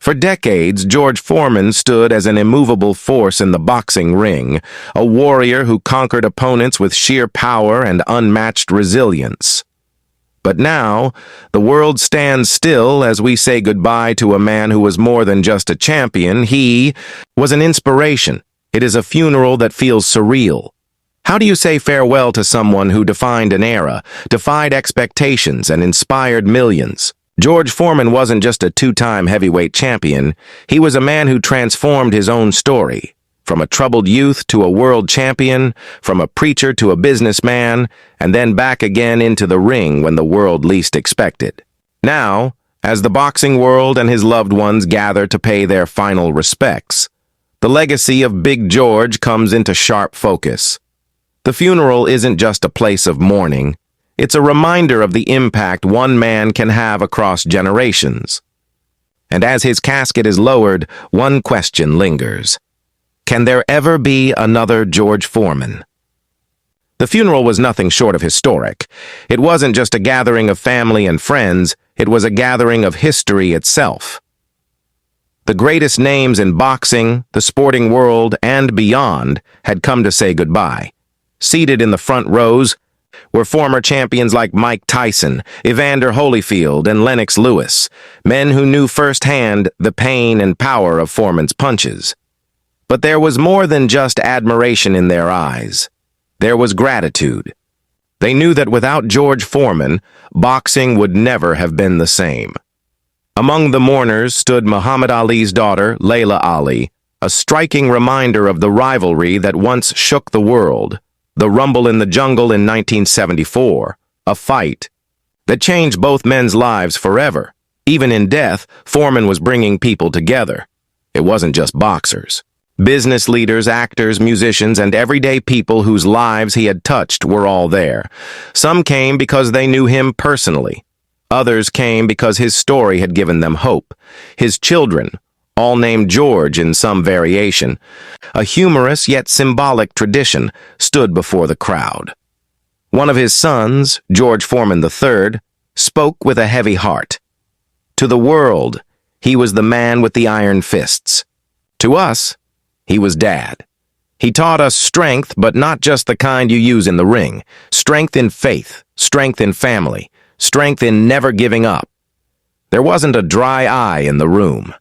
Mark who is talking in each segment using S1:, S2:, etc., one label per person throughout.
S1: For decades, George Foreman stood as an immovable force in the boxing ring, a warrior who conquered opponents with sheer power and unmatched resilience. But now, the world stands still as we say goodbye to a man who was more than just a champion. He was an inspiration. It is a funeral that feels surreal. How do you say farewell to someone who defined an era, defied expectations, and inspired millions? George Foreman wasn't just a two-time heavyweight champion. He was a man who transformed his own story. From a troubled youth to a world champion, from a preacher to a businessman, and then back again into the ring when the world least expected. Now, as the boxing world and his loved ones gather to pay their final respects, the legacy of Big George comes into sharp focus. The funeral isn't just a place of mourning. It's a reminder of the impact one man can have across generations. And as his casket is lowered, one question lingers. Can there ever be another George Foreman? The funeral was nothing short of historic. It wasn't just a gathering of family and friends, it was a gathering of history itself. The greatest names in boxing, the sporting world, and beyond had come to say goodbye. Seated in the front rows were former champions like Mike Tyson, Evander Holyfield, and Lennox Lewis, men who knew firsthand the pain and power of Foreman's punches. But there was more than just admiration in their eyes. There was gratitude. They knew that without George Foreman, boxing would never have been the same. Among the mourners stood Muhammad Ali's daughter, Layla Ali, a striking reminder of the rivalry that once shook the world. The Rumble in the Jungle in 1974, a fight that changed both men's lives forever. Even in death, Foreman was bringing people together. It wasn't just boxers. Business leaders, actors, musicians, and everyday people whose lives he had touched were all there. Some came because they knew him personally. Others came because his story had given them hope. His children, all named George in some variation, a humorous yet symbolic tradition, stood before the crowd. One of his sons, George Foreman III, spoke with a heavy heart. To the world, he was the man with the iron fists. To us, he was Dad. He taught us strength, but not just the kind you use in the ring. Strength in faith, strength in family, strength in never giving up. There wasn't a dry eye in the room.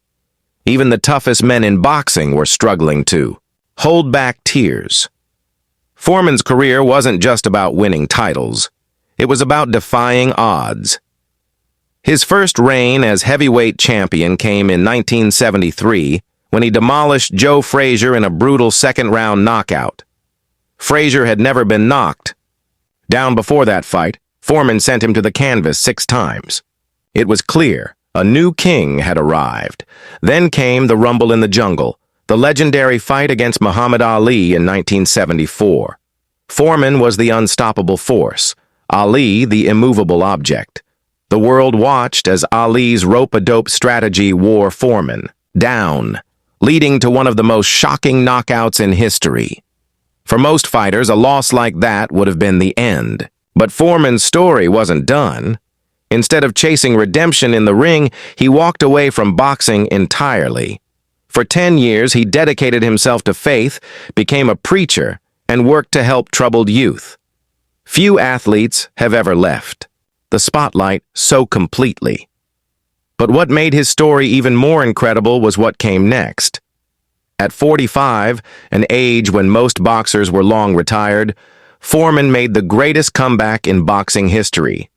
S1: Even the toughest men in boxing were struggling to hold back tears. Foreman's career wasn't just about winning titles. It was about defying odds. His first reign as heavyweight champion came in 1973 when he demolished Joe Frazier in a brutal second-round knockout. Frazier had never been knocked down before that fight. Foreman sent him to the canvas 6 times. It was clear. A new king had arrived. Then came the Rumble in the Jungle, the legendary fight against Muhammad Ali in 1974. Foreman was the unstoppable force, Ali the immovable object. The world watched as Ali's rope-a-dope strategy wore Foreman down, leading to one of the most shocking knockouts in history. For most fighters, a loss like that would have been the end. But Foreman's story wasn't done. Instead of chasing redemption in the ring, he walked away from boxing entirely. For 10 years, he dedicated himself to faith, became a preacher, and worked to help troubled youth. Few athletes have ever left the spotlight so completely. But what made his story even more incredible was what came next. At 45, an age when most boxers were long retired, Foreman made the greatest comeback in boxing history.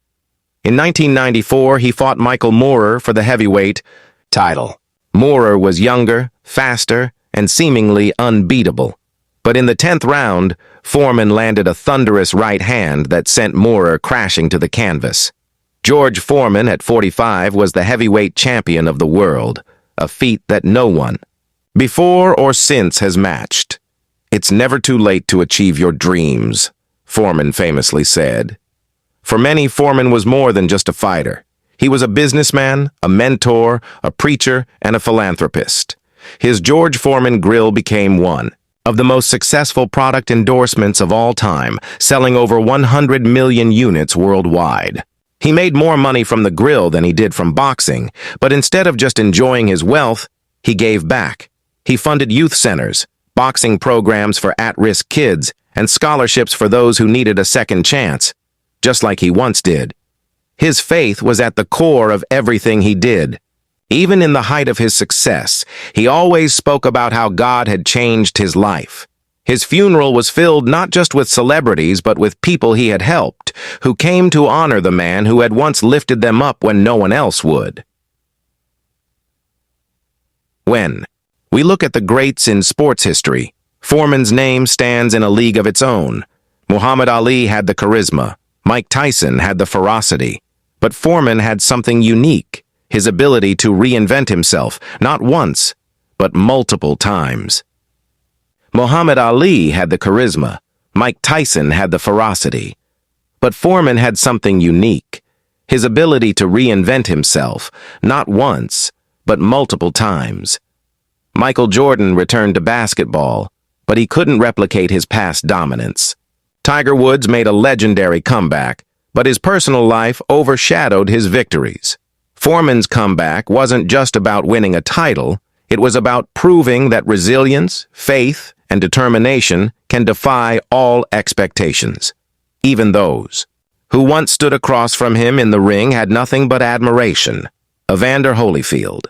S1: In 1994, he fought Michael Moorer for the heavyweight title. Moorer was younger, faster, and seemingly unbeatable. But in the 10th round, Foreman landed a thunderous right hand that sent Moorer crashing to the canvas. George Foreman, at 45, was the heavyweight champion of the world, a feat that no one, before or since, has matched. "It's never too late to achieve your dreams," Foreman famously said. For many, Foreman was more than just a fighter. He was a businessman, a mentor, a preacher, and a philanthropist. His George Foreman grill became one of the most successful product endorsements of all time, selling over 100 million units worldwide. He made more money from the grill than he did from boxing, but instead of just enjoying his wealth, he gave back. He funded youth centers, boxing programs for at-risk kids, and scholarships for those who needed a second chance, just like he once did. His faith was at the core of everything he did. Even in the height of his success, he always spoke about how God had changed his life. His funeral was filled not just with celebrities, but with people he had helped, who came to honor the man who had once lifted them up when no one else would. When we look at the greats in sports history, Foreman's name stands in a league of its own. Muhammad Ali had the charisma. Mike Tyson had the ferocity. But Foreman had something unique, his ability to reinvent himself, not once, but multiple times. Muhammad Ali had the charisma. Mike Tyson had the ferocity. But Foreman had something unique, his ability to reinvent himself, not once, but multiple times. Michael Jordan returned to basketball, but he couldn't replicate his past dominance. Tiger Woods made a legendary comeback, but his personal life overshadowed his victories. Foreman's comeback wasn't just about winning a title, it was about proving that resilience, faith, and determination can defy all expectations. Even those who once stood across from him in the ring had nothing but admiration. Evander Holyfield.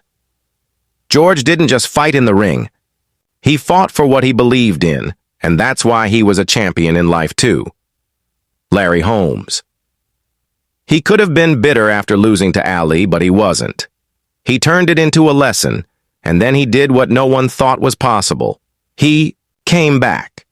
S1: George didn't just fight in the ring. He fought for what he believed in, and that's why he was a champion in life too. Larry Holmes. He could have been bitter after losing to Ali, but he wasn't. He turned it into a lesson, and then he did what no one thought was possible. He came back.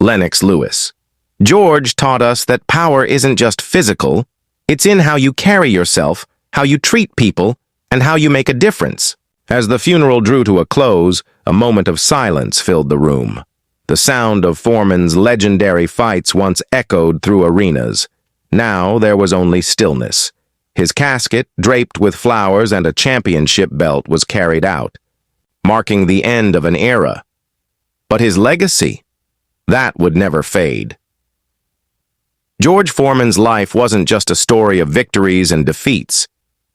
S1: Lennox Lewis. George taught us that power isn't just physical, it's in how you carry yourself, how you treat people, and how you make a difference. As the funeral drew to a close, a moment of silence filled the room. The sound of Foreman's legendary fights once echoed through arenas. Now there was only stillness. His casket, draped with flowers and a championship belt, was carried out, marking the end of an era. But his legacy, that would never fade. George Foreman's life wasn't just a story of victories and defeats.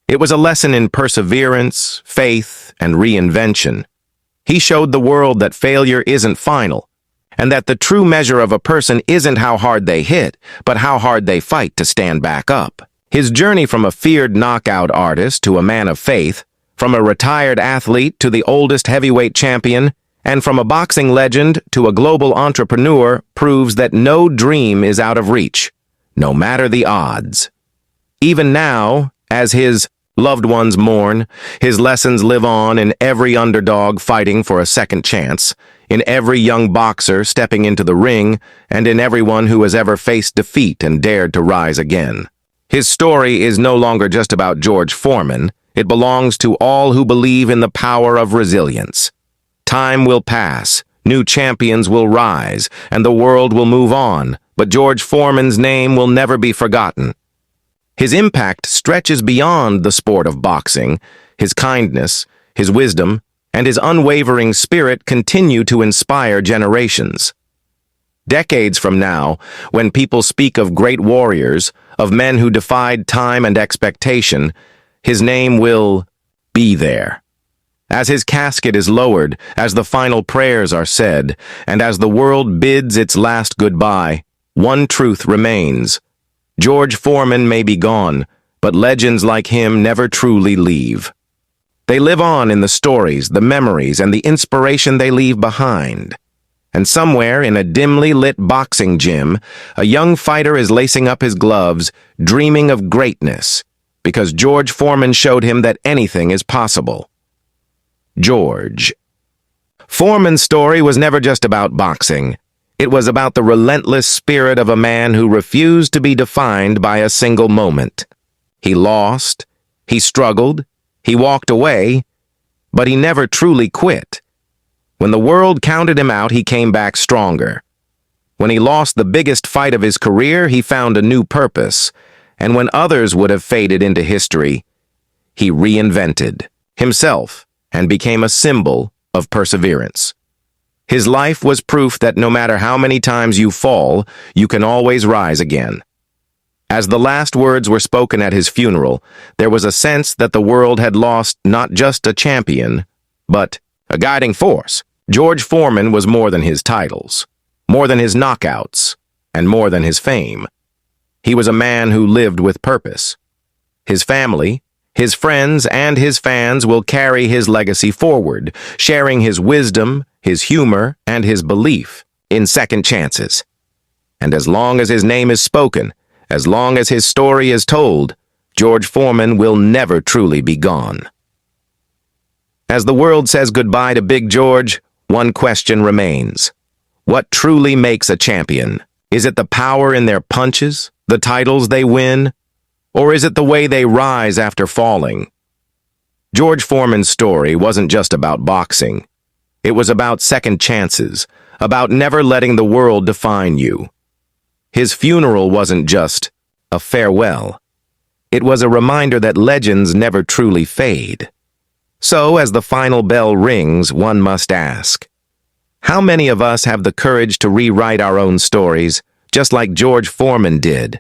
S1: It was a lesson in perseverance, faith, and reinvention. He showed the world that failure isn't final, and that the true measure of a person isn't how hard they hit, but how hard they fight to stand back up. His journey from a feared knockout artist to a man of faith, from a retired athlete to the oldest heavyweight champion, and from a boxing legend to a global entrepreneur, proves that no dream is out of reach, no matter the odds. Even now, as his loved ones mourn, his lessons live on in every underdog fighting for a second chance, in every young boxer stepping into the ring, and in everyone who has ever faced defeat and dared to rise again. His story is no longer just about George Foreman. It belongs to all who believe in the power of resilience. Time will pass, new champions will rise, and the world will move on, but George Foreman's name will never be forgotten. His impact stretches beyond the sport of boxing. His kindness, his wisdom, and his unwavering spirit continue to inspire generations. Decades from now, when people speak of great warriors, of men who defied time and expectation, his name will be there. As his casket is lowered, as the final prayers are said, and as the world bids its last goodbye, one truth remains. George Foreman may be gone, but legends like him never truly leave. They live on in the stories, the memories, and the inspiration they leave behind. And somewhere in a dimly lit boxing gym, a young fighter is lacing up his gloves, dreaming of greatness, because George Foreman showed him that anything is possible. George. Foreman's story was never just about boxing. It was about the relentless spirit of a man who refused to be defined by a single moment. He lost, he struggled, he walked away, but he never truly quit. When the world counted him out, he came back stronger. When he lost the biggest fight of his career, he found a new purpose. And when others would have faded into history, he reinvented himself and became a symbol of perseverance. His life was proof that no matter how many times you fall, you can always rise again. As the last words were spoken at his funeral, there was a sense that the world had lost not just a champion, but a guiding force. George Foreman was more than his titles, more than his knockouts, and more than his fame. He was a man who lived with purpose. His family, his friends, and his fans will carry his legacy forward, sharing his wisdom, his humor, and his belief in second chances. And as long as his name is spoken, as long as his story is told, George Foreman will never truly be gone. As the world says goodbye to Big George, one question remains. What truly makes a champion? Is it the power in their punches, the titles they win, or is it the way they rise after falling? George Foreman's story wasn't just about boxing. It was about second chances, about never letting the world define you. His funeral wasn't just a farewell. It was a reminder that legends never truly fade. So, as the final bell rings, one must ask, how many of us have the courage to rewrite our own stories, just like George Foreman did?